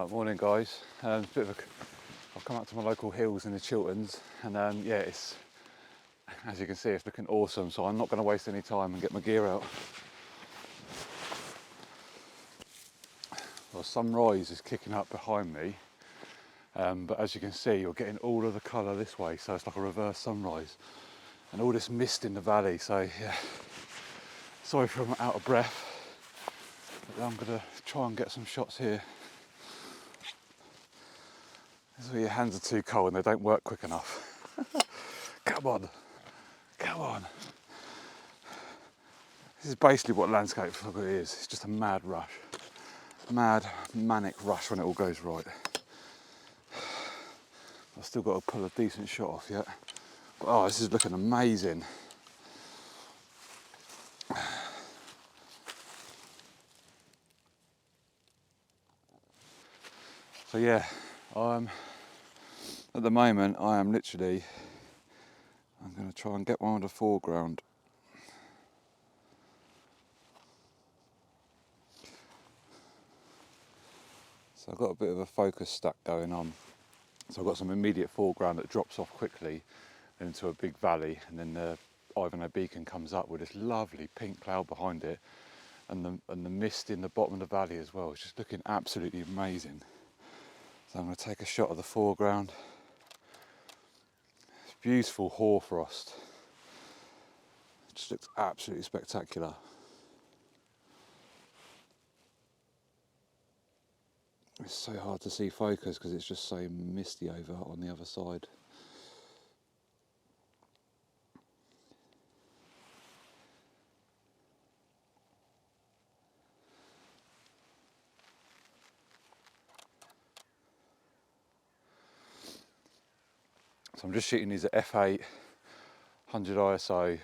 Morning guys. I've come out to my local hills in the Chilterns and yeah, it's, as you can see, it's looking awesome, so I'm not going to waste any time and get my gear out. Well, sunrise is kicking up behind me, but as you can see, you're getting all of the colour this way, so it's like a reverse sunrise and all this mist in the valley. So yeah, sorry if I'm out of breath, but I'm going to try and get some shots here. This is where your hands are too cold and they don't work quick enough. Come on, come on. This is basically what landscape photography is. It's just a mad rush. Mad, manic rush when it all goes right. I've still got to pull a decent shot off yet. But, oh, this is looking amazing. So yeah, at the moment I am literally, I'm going to try and get one of the foreground. So I've got a bit of a focus stack going on. So I've got some immediate foreground that drops off quickly into a big valley, and then the Ivinghoe beacon comes up with this lovely pink cloud behind it, and the mist in the bottom of the valley as well. It's just looking absolutely amazing. So I'm going to take a shot of the foreground. It's beautiful hoarfrost. It just looks absolutely spectacular. It's so hard to see focus because it's just so misty over on the other side. So I'm just shooting these at f8, 100 ISO,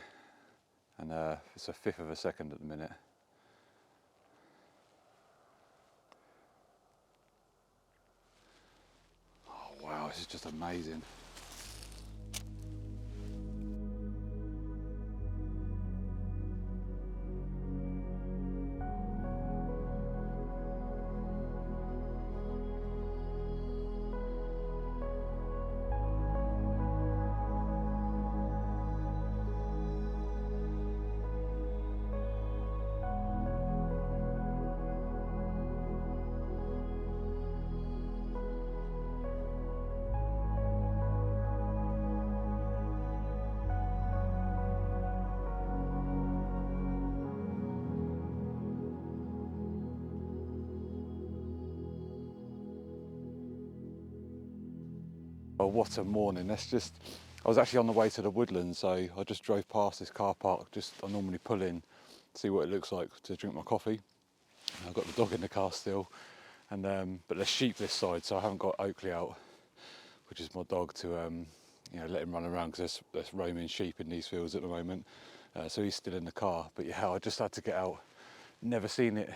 and it's a fifth of a second at the minute. Oh wow, this is just amazing. Oh, what a morning. I was actually on the way to the Woodland, so I just drove past this car park. I normally pull in, see what it looks like to drink my coffee. I've got the dog in the car still, and but there's sheep this side, so I haven't got Oakley out, which is my dog, to let him run around, because there's roaming sheep in these fields at the moment. So he's still in the car, but yeah, I just had to get out. Never seen it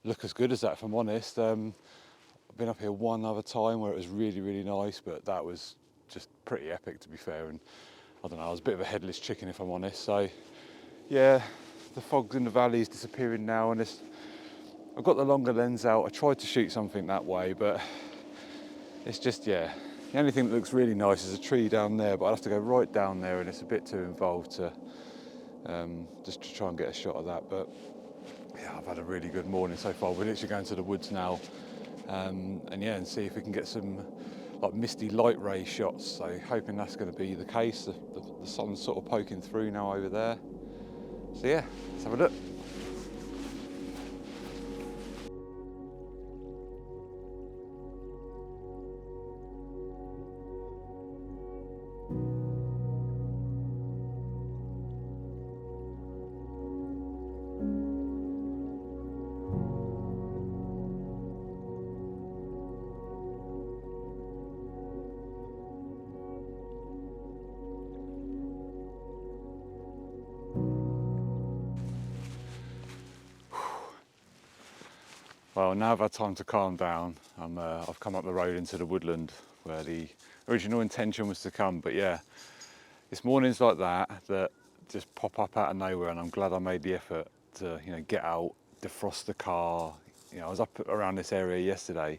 look as good as that, if I'm honest. I've been up here one other time where it was really, really nice, but that was just pretty epic, to be fair. And I don't know, I was a bit of a headless chicken, if I'm honest. So yeah, the fog's in the valley is disappearing now, and I've got the longer lens out. I tried to shoot something that way, but it's just, yeah. The only thing that looks really nice is a tree down there, but I'd have to go right down there, and it's a bit too involved to just to try and get a shot of that. But yeah, I've had a really good morning so far. We're literally going to the woods now. And see if we can get some like misty light ray shots. So hoping that's going to be the case. The sun's sort of poking through now over there. So yeah, let's have a look. Well, now I've had time to calm down. I've come up the road into the Woodland where the original intention was to come. But yeah, it's mornings like that just pop up out of nowhere, and I'm glad I made the effort to get out, defrost the car. I was up around this area yesterday,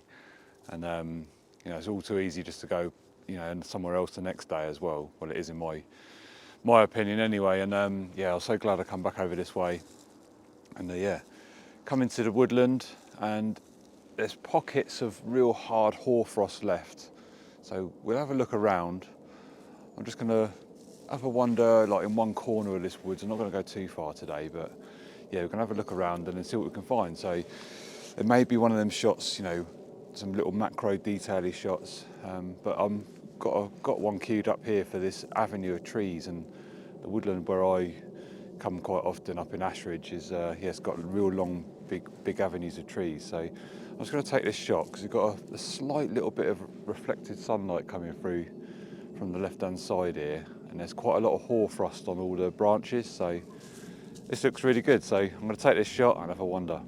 and you know, it's all too easy just to go, you know, and somewhere else the next day as well. Well, it is in my opinion anyway. And yeah, I was so glad I come back over this way, and yeah, come into the woodland, and there's pockets of real hard hoarfrost left. So we'll have a look around. I'm just gonna have a wander like in one corner of this woods. I'm not gonna go too far today, but yeah, we're gonna have a look around and then see what we can find. So it may be one of them shots, you know, some little macro detail-y shots, but I'm got one queued up here for this avenue of trees, and the woodland where I come quite often up in Ashridge is yeah, it's got real long big avenues of trees. So I'm just going to take this shot because we've got a slight little bit of reflected sunlight coming through from the left hand side here, and there's quite a lot of hoarfrost on all the branches, so this looks really good. So I'm going to take this shot and have a wander.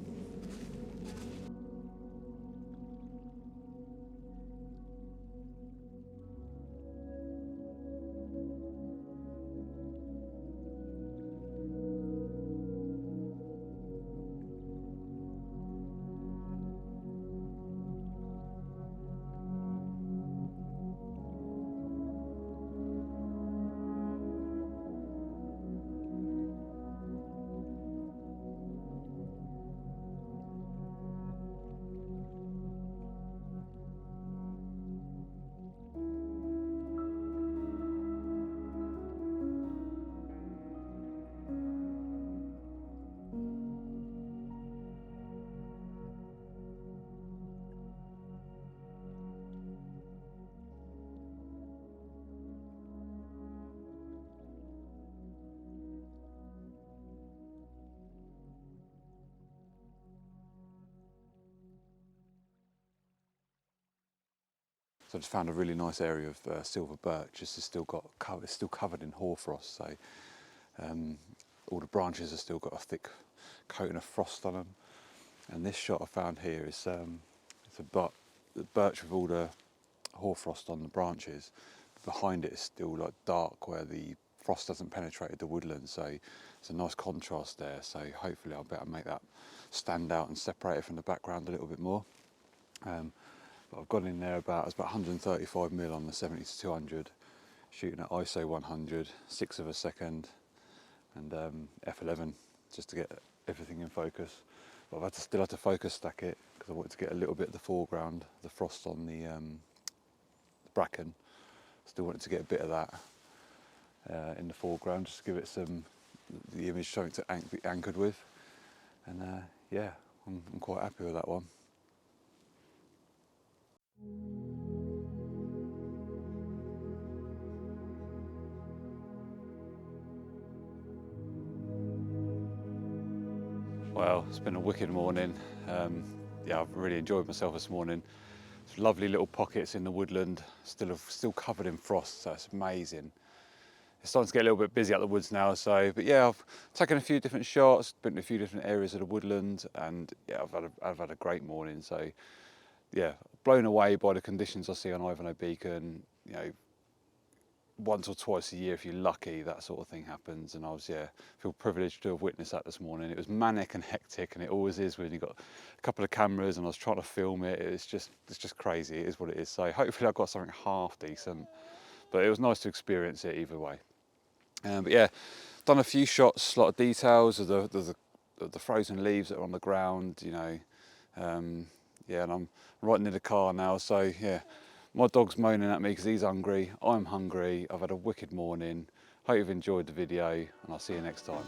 So I just found a really nice area of silver birch. This has still got it's still covered in hoarfrost, so all the branches have still got a thick coating of frost on them. And this shot I found here is it's a birch with all the hoarfrost on the branches. Behind it is still like dark where the frost hasn't penetrated the woodland, so it's a nice contrast there. So hopefully I'll better make that stand out and separate it from the background a little bit more. But I've gone in there it's about 135mm on the 70-200, shooting at ISO 100, 6 of a second, and f11 just to get everything in focus. But I've still had to focus stack it because I wanted to get a little bit of the foreground, the frost on the bracken. Still wanted to get a bit of that in the foreground, just to give it the image something to be anchored with. And yeah, I'm quite happy with that one. Well, it's been a wicked morning. Yeah, I've really enjoyed myself this morning. There's lovely little pockets in the woodland, still covered in frost, so it's amazing. It's starting to get a little bit busy out the woods now, so, but yeah, I've taken a few different shots, been to a few different areas of the woodland, and yeah, I've had a great morning. So yeah, blown away by the conditions I see on Ivinghoe Beacon. You know, once or twice a year, if you're lucky, that sort of thing happens. And I feel privileged to have witnessed that this morning. It was manic and hectic, and it always is when you've got a couple of cameras and I was trying to film it. It's just crazy. It is what it is. So hopefully I got something half decent, but it was nice to experience it either way. But yeah, done a few shots, a lot of details of the frozen leaves that are on the ground, you know. Yeah, and I'm right near the car now, so yeah. My dog's moaning at me because he's hungry, I'm hungry, I've had a wicked morning. Hope you've enjoyed the video, and I'll see you next time.